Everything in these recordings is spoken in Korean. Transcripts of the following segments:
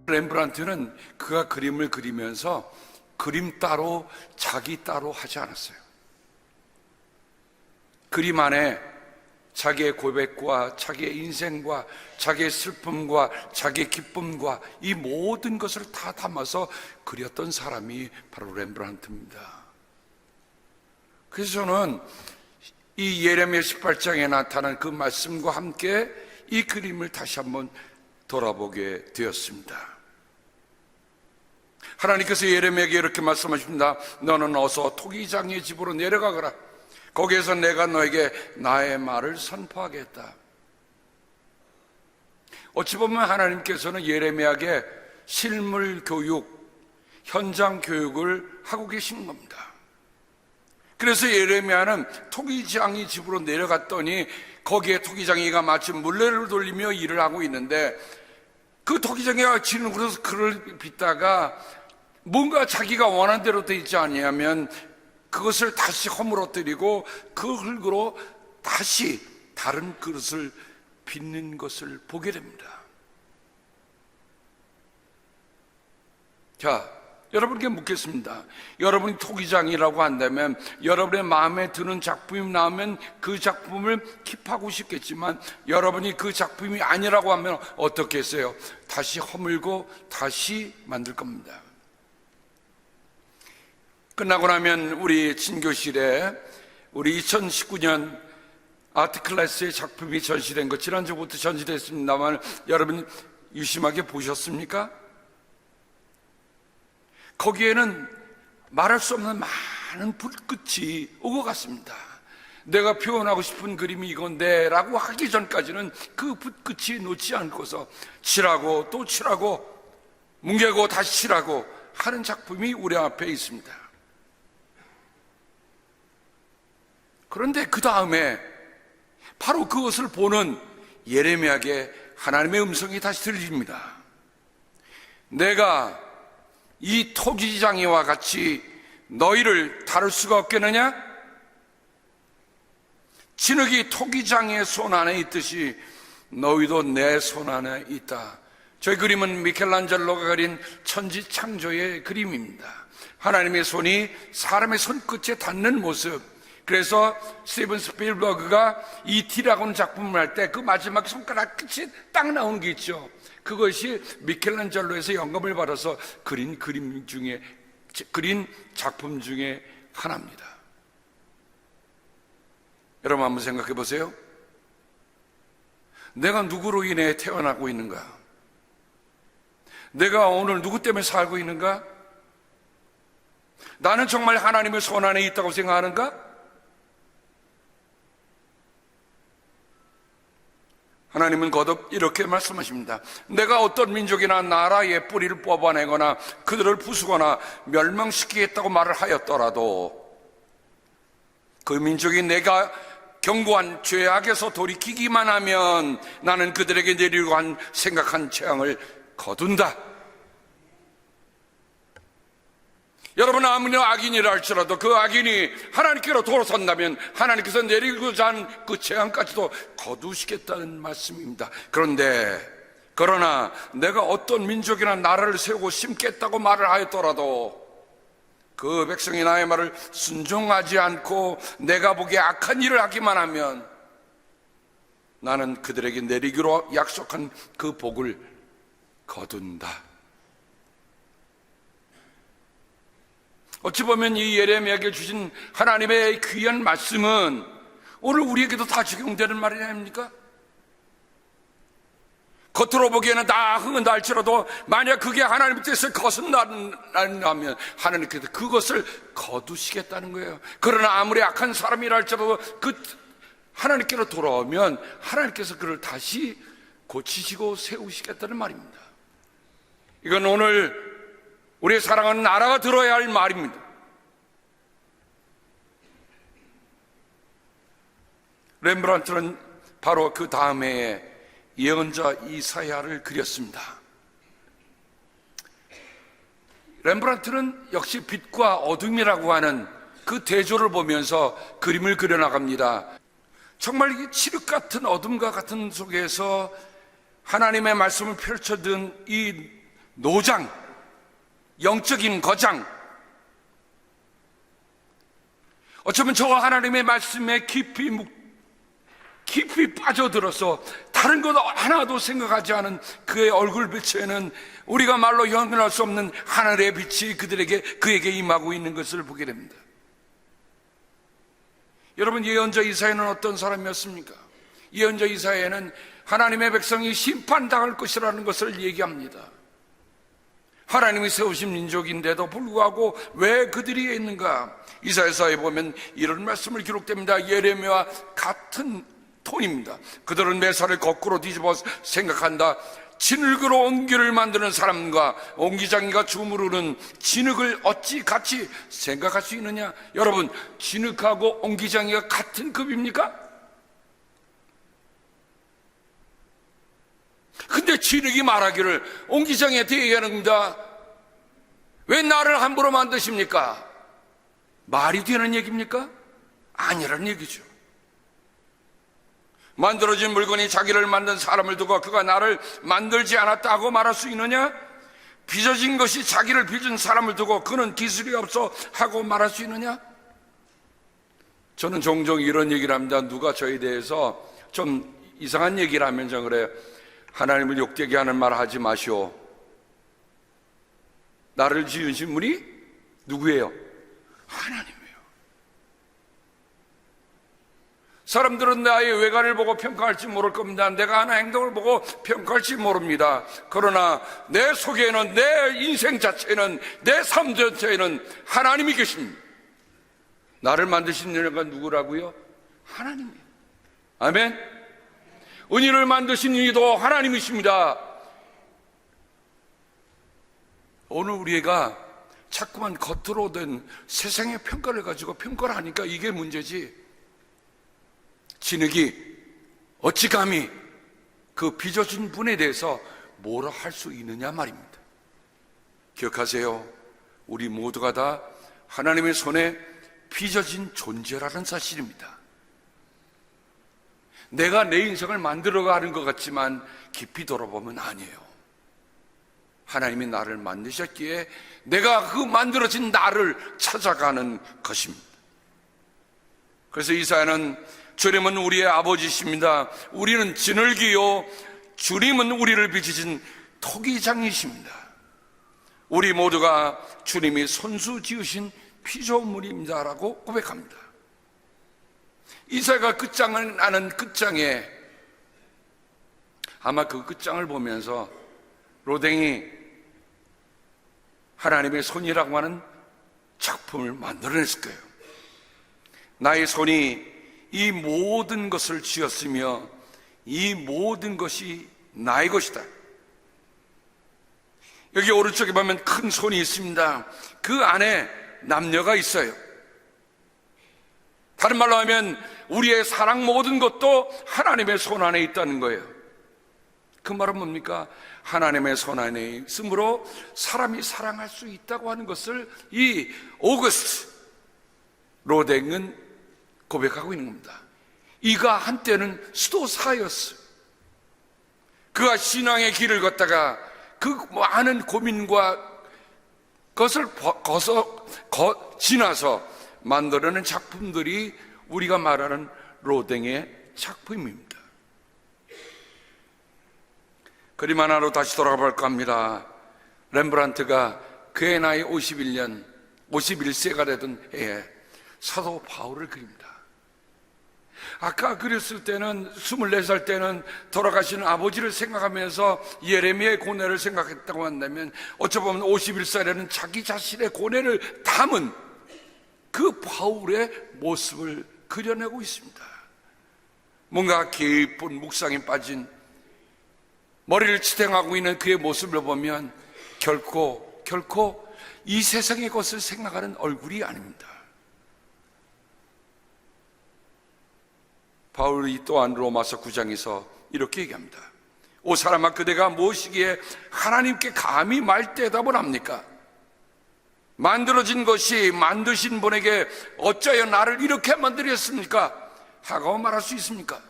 렘브란트는 그가 그림을 그리면서 그림 따로 자기 따로 하지 않았어요. 그림 안에 자기의 고백과 자기의 인생과 자기의 슬픔과 자기의 기쁨과 이 모든 것을 다 담아서 그렸던 사람이 바로 렘브란트입니다. 그래서 저는 이 예레미야 18장에 나타난 그 말씀과 함께 이 그림을 다시 한번 돌아보게 되었습니다. 하나님께서 예레미야에게 이렇게 말씀하십니다. 너는 어서 토기장의 집으로 내려가거라. 거기에서 내가 너에게 나의 말을 선포하겠다. 어찌 보면 하나님께서는 예레미야에게 실물 교육, 현장 교육을 하고 계신 겁니다. 그래서 예레미야는 토기장의 집으로 내려갔더니 거기에 토기장이가 마치 물레를 돌리며 일을 하고 있는데 그 토기장이가 지는 곳에서 글을 빚다가 뭔가 자기가 원하는 대로 되어 있지 아니하면 그것을 다시 허물어뜨리고 그 흙으로 다시 다른 그릇을 빚는 것을 보게 됩니다. 자, 여러분께 묻겠습니다. 여러분이 토기장이라고 한다면 여러분의 마음에 드는 작품이 나오면 그 작품을 킵하고 싶겠지만 여러분이 그 작품이 아니라고 하면 어떻게 했어요? 다시 허물고 다시 만들 겁니다. 끝나고 나면 우리 진교실에 우리 2019년 아트클래스의 작품이 전시된 것, 지난주부터 전시됐습니다만 여러분 유심하게 보셨습니까? 거기에는 말할 수 없는 많은 불빛이 오고 갔습니다. 내가 표현하고 싶은 그림이 이건데 라고 하기 전까지는 그 불빛이 놓지 않고서 칠하고 또 칠하고 뭉개고 다시 칠하고 하는 작품이 우리 앞에 있습니다. 그런데 그 다음에 바로 그것을 보는 예레미야에게 하나님의 음성이 다시 들립니다. 내가 이 토기장이와 같이 너희를 다룰 수가 없겠느냐? 진흙이 토기장의 손 안에 있듯이 너희도 내 손 안에 있다. 저희 그림은 미켈란젤로가 그린 천지창조의 그림입니다. 하나님의 손이 사람의 손끝에 닿는 모습. 그래서 스티븐 스필버그가 E.T라고 하는 작품을 할 때 그 마지막 손가락 끝이 딱 나오는 게 있죠. 그것이 미켈란젤로에서 영감을 받아서 그린 작품 중에 하나입니다. 여러분 한번 생각해 보세요. 내가 누구로 인해 태어나고 있는가? 내가 오늘 누구 때문에 살고 있는가? 나는 정말 하나님의 손 안에 있다고 생각하는가? 하나님은 거듭 이렇게 말씀하십니다. 내가 어떤 민족이나 나라의 뿌리를 뽑아내거나 그들을 부수거나 멸망시키겠다고 말을 하였더라도 그 민족이 내가 경고한 죄악에서 돌이키기만 하면 나는 그들에게 내리려고 생각한 재앙을 거둔다. 여러분 아무리 악인이라 할지라도 그 악인이 하나님께로 돌아선다면 하나님께서 내리고자 하는 그 재앙까지도 거두시겠다는 말씀입니다. 그러나 내가 어떤 민족이나 나라를 세우고 심겠다고 말을 하였더라도 그 백성이 나의 말을 순종하지 않고 내가 보기에 악한 일을 하기만 하면 나는 그들에게 내리기로 약속한 그 복을 거둔다. 어찌 보면 이 예레미야에게 주신 하나님의 귀한 말씀은 오늘 우리에게도 다 적용되는 말이 아닙니까? 겉으로 보기에는 다 흥은다 할지라도 만약 그게 하나님의 뜻을 거슬러나면 하나님께서 그것을 거두시겠다는 거예요. 그러나 아무리 악한 사람이라 할지라도 그 하나님께로 돌아오면 하나님께서 그를 다시 고치시고 세우시겠다는 말입니다. 이건 오늘 우리의 사랑하는 나라가 들어야 할 말입니다. 렘브란트는 바로 그 다음에 예언자 이사야를 그렸습니다. 렘브란트는 역시 빛과 어둠이라고 하는 그 대조를 보면서 그림을 그려나갑니다. 정말 칠흑 같은 어둠과 같은 속에서 하나님의 말씀을 펼쳐든 이 노장, 영적인 거장, 어쩌면 저 하나님의 말씀에 깊이 빠져들어서 다른 것 하나도 생각하지 않은 그의 얼굴빛에는 우리가 말로 형용할 수 없는 하늘의 빛이 그에게 임하고 있는 것을 보게 됩니다. 여러분, 예언자 이사야는 어떤 사람이었습니까? 예언자 이사야는 하나님의 백성이 심판당할 것이라는 것을 얘기합니다. 하나님이 세우신 민족인데도 불구하고 왜 그들이 있는가? 이사야서에 보면 이런 말씀을 기록됩니다. 예레미야와 같은 톤입니다. 그들은 매사를 거꾸로 뒤집어 생각한다. 진흙으로 옹기를 만드는 사람과 옹기장이가 주무르는 진흙을 어찌 같이 생각할 수 있느냐? 여러분, 진흙하고 옹기장이가 같은 급입니까? 근데 진흙이 말하기를 옹기장한테 얘기하는 겁니다. 왜 나를 함부로 만드십니까? 말이 되는 얘기입니까? 아니라는 얘기죠. 만들어진 물건이 자기를 만든 사람을 두고 그가 나를 만들지 않았다고 말할 수 있느냐? 빚어진 것이 자기를 빚은 사람을 두고 그는 기술이 없어 하고 말할 수 있느냐? 저는 종종 이런 얘기를 합니다. 누가 저에 대해서 좀 이상한 얘기를 하면 저 그래요. 하나님을 욕되게 하는 말 하지 마시오. 나를 지으신 분이 누구예요? 하나님이에요. 사람들은 나의 외관을 보고 평가할지 모를 겁니다. 내가 하는 행동을 보고 평가할지 모릅니다. 그러나 내 속에는, 내 인생 자체는, 내 삶 전체에는 하나님이 계십니다. 나를 만드신 이가 누구라고요? 하나님이에요. 아멘. 은희를 만드신 이도 하나님이십니다. 오늘 우리가 자꾸만 겉으로 된 세상의 평가를 가지고 평가를 하니까 이게 문제지. 진흙이 어찌 감히 그 빚어진 분에 대해서 뭐라 할 수 있느냐 말입니다. 기억하세요. 우리 모두가 다 하나님의 손에 빚어진 존재라는 사실입니다. 내가 내 인생을 만들어가는 것 같지만 깊이 돌아보면 아니에요. 하나님이 나를 만드셨기에 내가 그 만들어진 나를 찾아가는 것입니다. 그래서 이사야는 주님은 우리의 아버지십니다. 우리는 진흙이요 주님은 우리를 빚으신 토기장이십니다. 우리 모두가 주님이 손수 지으신 피조물입니다 라고 고백합니다. 이사야가 끝장을 나는 끝장에 아마 그 끝장을 보면서 로댕이 하나님의 손이라고 하는 작품을 만들어냈을 거예요. 나의 손이 이 모든 것을 지었으며 이 모든 것이 나의 것이다. 여기 오른쪽에 보면 큰 손이 있습니다. 그 안에 남녀가 있어요. 다른 말로 하면 우리의 사랑 모든 것도 하나님의 손 안에 있다는 거예요. 그 말은 뭡니까? 하나님의 손 안에 있으므로 사람이 사랑할 수 있다고 하는 것을 이 오거스트 로댕은 고백하고 있는 겁니다. 이가 한때는 수도사였어요. 그가 신앙의 길을 걷다가 그 많은 고민과 것을 지나서 만들어낸 작품들이 우리가 말하는 로댕의 작품입니다. 그림 하나로 다시 돌아가 볼까 합니다. 렘브란트가 그의 나이 51세가 되던 해에 사도 바울을 그립니다. 아까 그렸을 때는 24살 때는 돌아가신 아버지를 생각하면서 예레미야의 고뇌를 생각했다고 한다면 어쩌면 51살에는 자기 자신의 고뇌를 담은 그 바울의 모습을 그려내고 있습니다. 뭔가 깊은 묵상에 빠진 머리를 지탱하고 있는 그의 모습을 보면 결코 이 세상의 것을 생각하는 얼굴이 아닙니다. 바울이 또한 로마서 9장에서 이렇게 얘기합니다. 오 사람아, 그대가 무엇이기에 하나님께 감히 말대답을 합니까? 만들어진 것이 만드신 분에게 어찌하여 나를 이렇게 만들었습니까? 하고 말할 수 있습니까?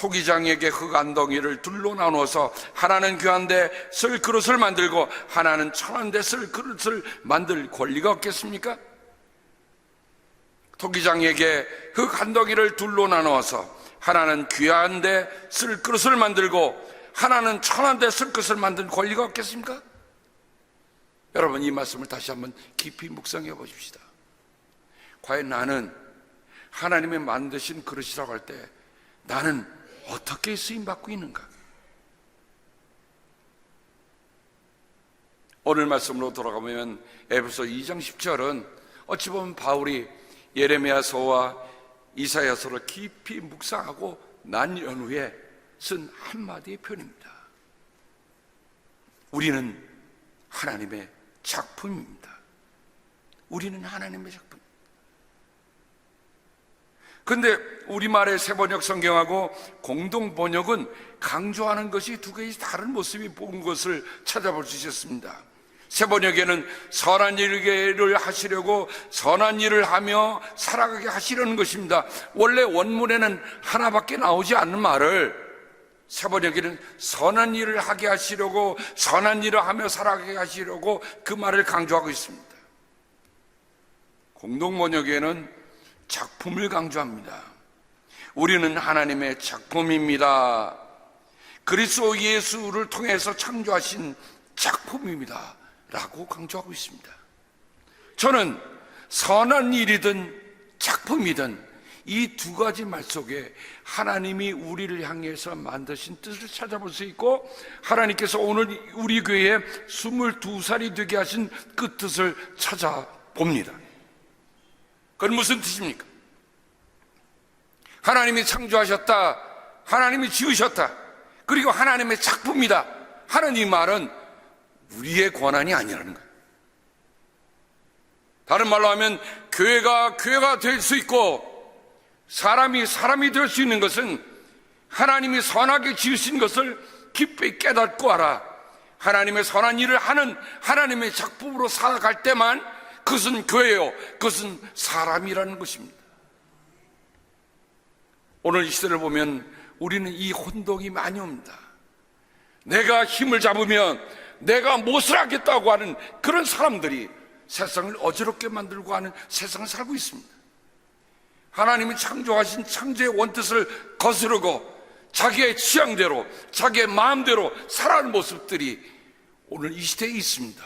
토기장에게 흙 한 덩이를 둘로 나누어서 하나는 귀한데 쓸 그릇을 만들고 하나는 천한데 쓸 그릇을 만들 권리가 없겠습니까? 토기장에게 흙 한 덩이를 둘로 나누어서 하나는 귀한데 쓸 그릇을 만들고 하나는 천한데 쓸 그릇을 만들 권리가 없겠습니까? 여러분, 이 말씀을 다시 한번 깊이 묵상해 보십시다. 과연 나는 하나님의 만드신 그릇이라고 할 때 나는 어떻게 쓰임받고 있는가? 오늘 말씀으로 돌아가면 에베소 2장 10절은 어찌 보면 바울이 예레미야서와 이사야서를 깊이 묵상하고 난 연후에 쓴 한마디의 표현입니다. 우리는 하나님의 작품입니다. 우리는 하나님의 작품. 그런데 우리말의 새번역 성경하고 공동 번역은 강조하는 것이 두 개의 다른 모습이 본 것을 찾아볼 수 있었습니다. 새번역에는 선한 일을 하시려고 선한 일을 하며 살아가게 하시려는 것입니다. 원래 원문에는 하나밖에 나오지 않는 말을 새번역에는 선한 일을 하게 하시려고 선한 일을 하며 살아가게 하시려고 그 말을 강조하고 있습니다. 공동 번역에는 작품을 강조합니다. 우리는 하나님의 작품입니다. 그리스도 예수를 통해서 창조하신 작품입니다 라고 강조하고 있습니다. 저는 선한 일이든 작품이든 이 두 가지 말 속에 하나님이 우리를 향해서 만드신 뜻을 찾아볼 수 있고, 하나님께서 오늘 우리 교회에 22살이 되게 하신 그 뜻을 찾아봅니다. 그건 무슨 뜻입니까? 하나님이 창조하셨다, 하나님이 지으셨다, 그리고 하나님의 작품이다 하는 이 말은 우리의 권한이 아니라는 거예요. 다른 말로 하면 교회가 될 수 있고 사람이 될 수 있는 것은 하나님이 선하게 지으신 것을 깊이 깨닫고 알아 하나님의 선한 일을 하는 하나님의 작품으로 살아갈 때만 그것은 교회요, 그것은 사람이라는 것입니다. 오늘 이 시대를 보면 우리는 이 혼동이 많이 옵니다. 내가 힘을 잡으면 내가 무엇을 하겠다고 하는 그런 사람들이 세상을 어지럽게 만들고 하는 세상을 살고 있습니다. 하나님이 창조하신 창조의 원뜻을 거스르고 자기의 취향대로 자기의 마음대로 살아가는 모습들이 오늘 이 시대에 있습니다.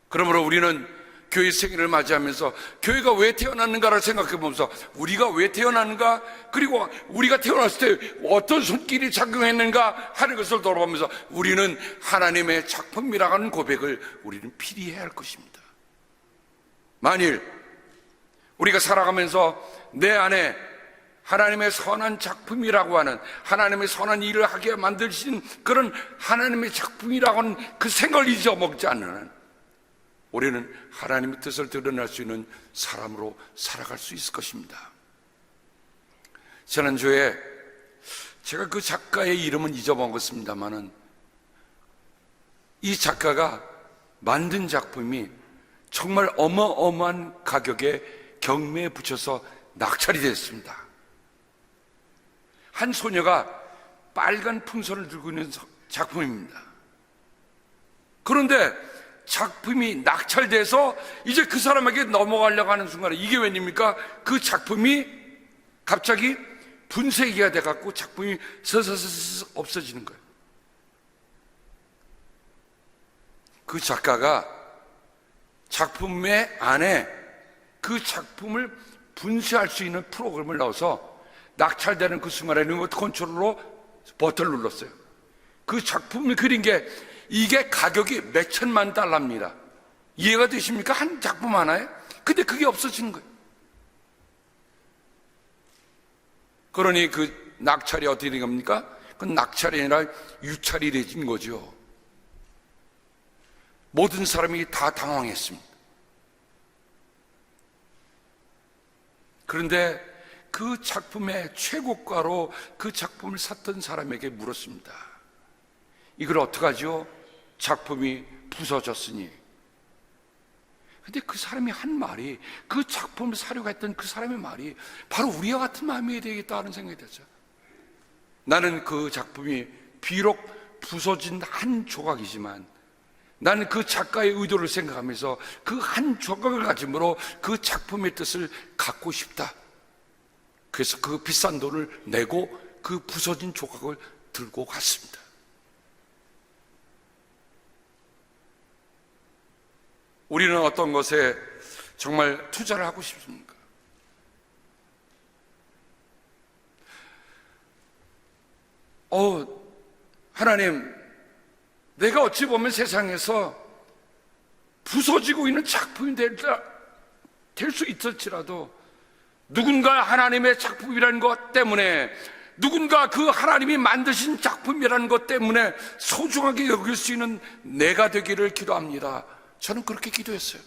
그러므로 우리는 교회 생일을 맞이하면서 교회가 왜 태어났는가를 생각해 보면서 우리가 왜 태어났는가, 그리고 우리가 태어났을 때 어떤 손길이 작용했는가 하는 것을 돌아보면서 우리는 하나님의 작품이라고 하는 고백을 우리는 필히 해야 할 것입니다. 만일 우리가 살아가면서 내 안에 하나님의 선한 작품이라고 하는, 하나님의 선한 일을 하게 만드신 그런 하나님의 작품이라고 하는 그 생각을 잊어먹지 않는 한 우리는 하나님의 뜻을 드러낼 수 있는 사람으로 살아갈 수 있을 것입니다. 지난주에 제가 그 작가의 이름은 잊어먹었습니다만은 이 작가가 만든 작품이 정말 어마어마한 가격에 경매에 붙여서 낙찰이 됐습니다. 한 소녀가 빨간 풍선을 들고 있는 작품입니다. 그런데 작품이 낙찰돼서 이제 그 사람에게 넘어가려고 하는 순간에 이게 웬입니까? 그 작품이 갑자기 분쇄기가 돼갖고 작품이 서서서 없어지는 거예요. 그 작가가 작품의 안에 그 작품을 분쇄할 수 있는 프로그램을 넣어서 낙찰되는 그 순간에 리모트 컨트롤로 버튼을 눌렀어요. 그 작품을 그린 게 이게 가격이 몇 천만 달러입니다. 이해가 되십니까? 한 작품 하나에? 근데 그게 없어지는 거예요. 그러니 그 낙찰이 어떻게 된 겁니까? 그 낙찰이 아니라 유찰이 되진 거죠. 모든 사람이 다 당황했습니다. 그런데 그 작품의 최고가로 그 작품을 샀던 사람에게 물었습니다. 이걸 어떡하죠? 작품이 부서졌으니. 근데 그 사람이 한 말이, 그 작품을 사려고 했던 그 사람의 말이 바로 우리와 같은 마음이 되겠다 하는 생각이 됐어요. 나는 그 작품이 비록 부서진 한 조각이지만 나는 그 작가의 의도를 생각하면서 그 한 조각을 가짐으로 그 작품의 뜻을 갖고 싶다. 그래서 그 비싼 돈을 내고 그 부서진 조각을 들고 갔습니다. 우리는 어떤 것에 정말 투자를 하고 싶습니까? 하나님, 내가 어찌 보면 세상에서 부서지고 있는 작품이 될 수 있을지라도 누군가 하나님의 작품이라는 것 때문에, 누군가 그 하나님이 만드신 작품이라는 것 때문에 소중하게 여길 수 있는 내가 되기를 기도합니다. 저는 그렇게 기도했어요.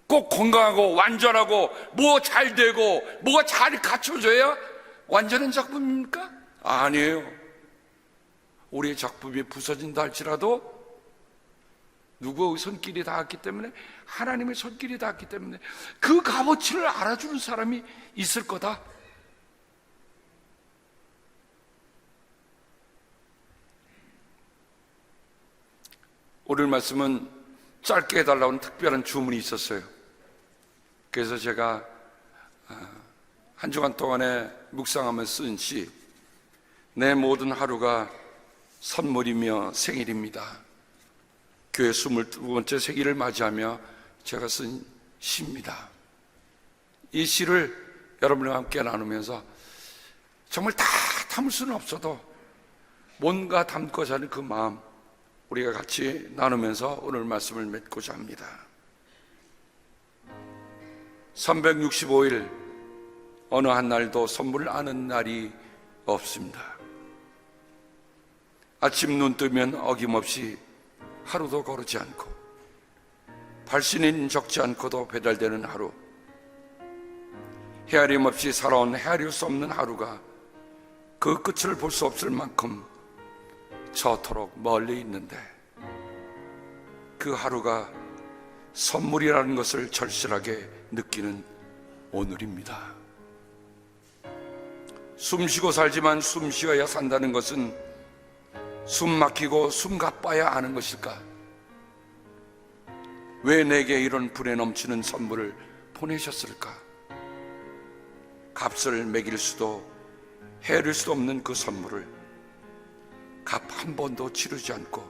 꼭 건강하고 완전하고 뭐 잘 되고 뭐가 잘 갖춰져야 완전한 작품입니까? 아니에요. 우리의 작품이 부서진다 할지라도 누구의 손길이 닿았기 때문에, 하나님의 손길이 닿았기 때문에 그 값어치를 알아주는 사람이 있을 거다. 오늘 말씀은 짧게 해달라는 특별한 주문이 있었어요. 그래서 제가 한 주간 동안에 묵상하면서 쓴 시, 내 모든 하루가 선물이며 생일입니다. 교회 22번째 생일을 맞이하며 제가 쓴 시입니다. 이 시를 여러분과 함께 나누면서 정말 다 담을 수는 없어도 뭔가 담고자 하는 그 마음, 우리가 같이 나누면서 오늘 말씀을 맺고자 합니다. 365일 어느 한 날도 선물을 아는 날이 없습니다. 아침 눈 뜨면 어김없이 하루도 거르지 않고 발신인 적지 않고도 배달되는 하루, 헤아림 없이 살아온 헤아릴 수 없는 하루가 그 끝을 볼 수 없을 만큼 저토록 멀리 있는데, 그 하루가 선물이라는 것을 절실하게 느끼는 오늘입니다. 숨 쉬고 살지만 숨 쉬어야 산다는 것은 숨 막히고 숨 가빠야 하는 것일까? 왜 내게 이런 불에 넘치는 선물을 보내셨을까? 값을 매길 수도 헤아릴 수도 없는 그 선물을 값 한 번도 치르지 않고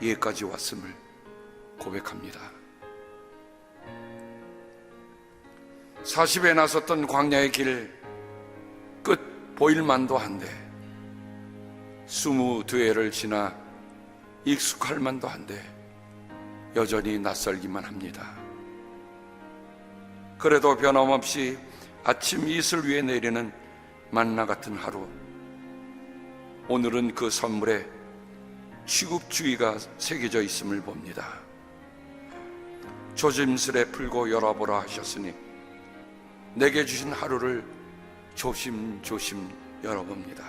여기까지 왔음을 고백합니다. 40에 나섰던 광야의 길 끝 보일만도 한데 22회를 지나 익숙할 만도 한데 여전히 낯설기만 합니다. 그래도 변함없이 아침 이슬 위에 내리는 만나 같은 하루, 오늘은 그 선물에 취급주의가 새겨져 있음을 봅니다. 조심스레 풀고 열어보라 하셨으니 내게 주신 하루를 조심조심 열어봅니다.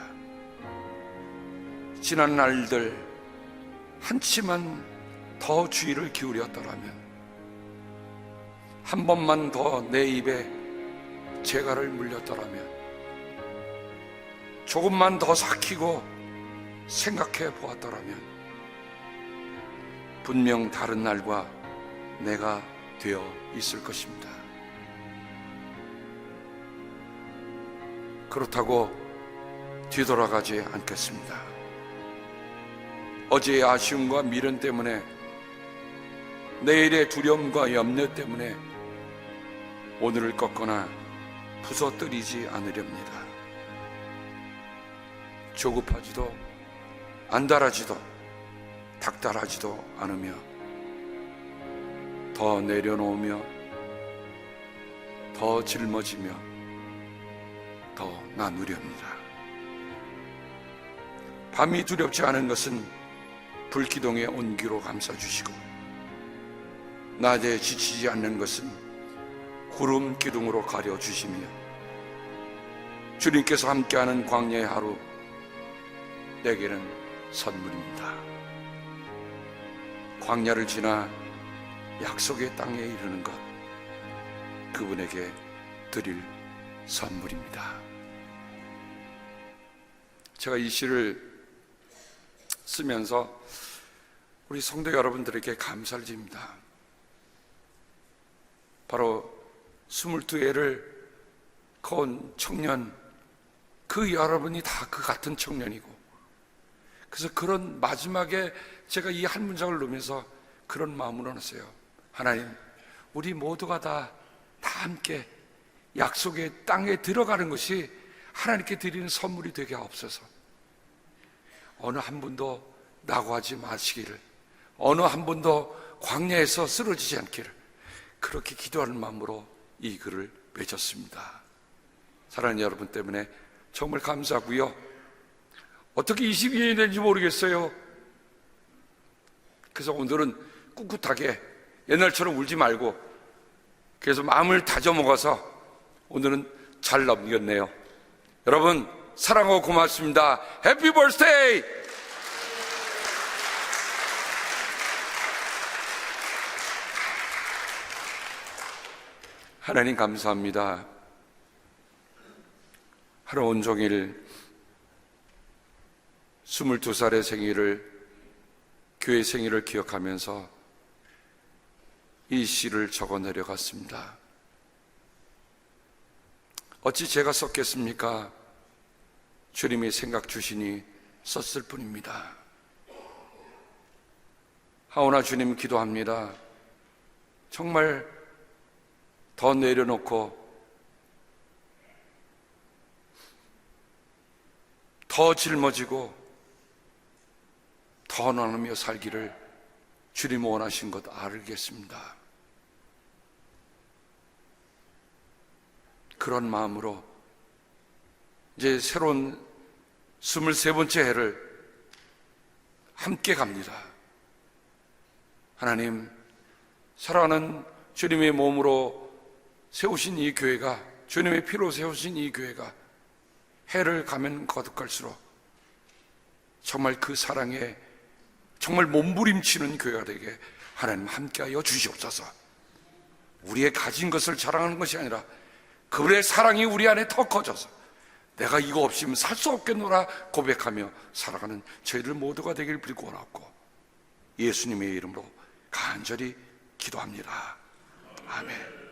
지난 날들 한치만 더 주의를 기울였더라면, 한 번만 더 내 입에 재갈을 물렸더라면, 조금만 더 삭히고 생각해 보았더라면 분명 다른 날과 내가 되어 있을 것입니다. 그렇다고 뒤돌아가지 않겠습니다. 어제의 아쉬움과 미련 때문에, 내일의 두려움과 염려 때문에 오늘을 꺾거나 부서뜨리지 않으렵니다. 조급하지도 안달하지도 닥달하지도 않으며 더 내려놓으며 더 짊어지며 더 나누렵니다. 밤이 두렵지 않은 것은 불기둥의 온기로 감싸주시고, 낮에 지치지 않는 것은 구름 기둥으로 가려주시며, 주님께서 함께하는 광야의 하루, 내게는 선물입니다. 광야를 지나 약속의 땅에 이르는 것, 그분에게 드릴 선물입니다. 제가 이 시를 쓰면서 우리 성도 여러분들에게 감사를 드립니다. 바로 22애를 거운 청년, 그 여러분이 다 그 같은 청년이고, 그래서 그런 마지막에 제가 이 한 문장을 놓으면서 그런 마음으로 나왔어요. 하나님, 우리 모두가 다 함께 약속의 땅에 들어가는 것이 하나님께 드리는 선물이 되게 하옵소서. 어느 한 분도 낙오하지 마시기를, 어느 한 분도 광야에서 쓰러지지 않기를, 그렇게 기도하는 마음으로 이 글을 맺었습니다. 사랑하는 여러분 때문에 정말 감사하고요. 어떻게 22년이 되는지 모르겠어요. 그래서 오늘은 꿋꿋하게 옛날처럼 울지 말고, 그래서 마음을 다져먹어서 오늘은 잘 넘겼네요. 여러분 사랑하고 고맙습니다. 해피 버스데이! 하나님 감사합니다. 하루 온종일 22살의 생일을, 교회 생일을 기억하면서 이 시를 적어 내려갔습니다. 어찌 제가 썼겠습니까? 주님이 생각 주시니 썼을 뿐입니다. 하오나 주님 기도합니다. 정말 더 내려놓고 더 짊어지고 더 나누며 살기를 주님 원하신 것 알겠습니다. 그런 마음으로 이제 새로운 23번째 해를 함께 갑니다. 하나님, 사랑하는 주님의 몸으로 세우신 이 교회가, 주님의 피로 세우신 이 교회가 해를 가면 거듭갈수록 정말 그 사랑에 정말 몸부림치는 교회가 되게 하나님 함께하여 주시옵소서. 우리의 가진 것을 자랑하는 것이 아니라 그분의 사랑이 우리 안에 더 커져서 내가 이거 없이면 살 수 없겠노라 고백하며 살아가는 저희들 모두가 되길 빌고 원하고 예수님의 이름으로 간절히 기도합니다. 아멘.